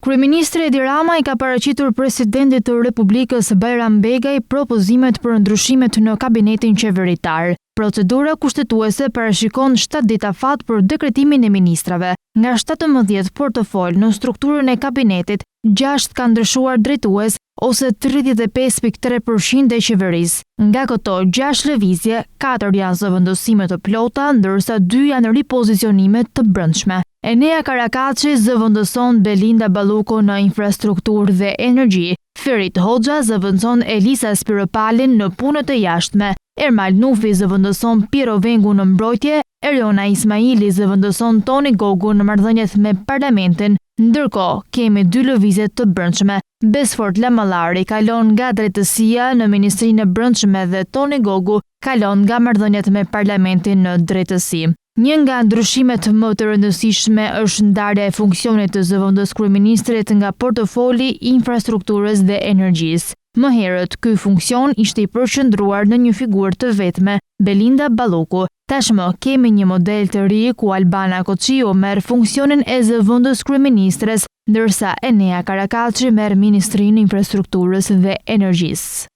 Kryeministri Edi Rama i ka paraqitur presidentit të Republikës Bajram Begaj propozimet për ndryshimet në kabinetin qeveritar. Procedura kushtetuese parashikon 7 ditë afat për dekretimin e ministrave. Nga 17 portofol në strukturën e kabinetit, 6 kanë ndryshuar drejtues ose 35.3% e qeverisë. Nga këto 6 lëvizje, 4 janë zëvendësime të plota, ndërsa 2 janë ripozicionime të brendshme. Enea Karakaçi zëvendëson Belinda Balluku në infrastrukturë dhe energji. Ferit Hoxha zëvendëson Elisa Spiropalin në punët e jashtme. Ermal Nufi zëvendëson Piero Vengu në mbrojtje. Eriona Ismaili zëvendëson Toni Gogu në marrëdhëniet me parlamentin. Ndërkohë, kemi 2 lëvizje të brendshme. Besfort Lamallari kalon nga drejtësia në Ministrinë e Brendshme dhe Toni Gogu kalon nga marrëdhëniet me parlamentin në drejtësi. Një nga ndryshimet më të rëndësishme është ndarja e funksionit të zëvendës kryeministrit nga portofoli i infrastrukturës dhe energjisë. Më herët, ky funksion ishte i përqendruar në një figurë të vetme, Belinda Balluku. Tashmë kemi një model të ri ku Albana Koçiu merr funksionin e zëvendës kryeministres, ndërsa Enea Karakaçi merr Ministrinë e Infrastrukturës dhe Energjisë.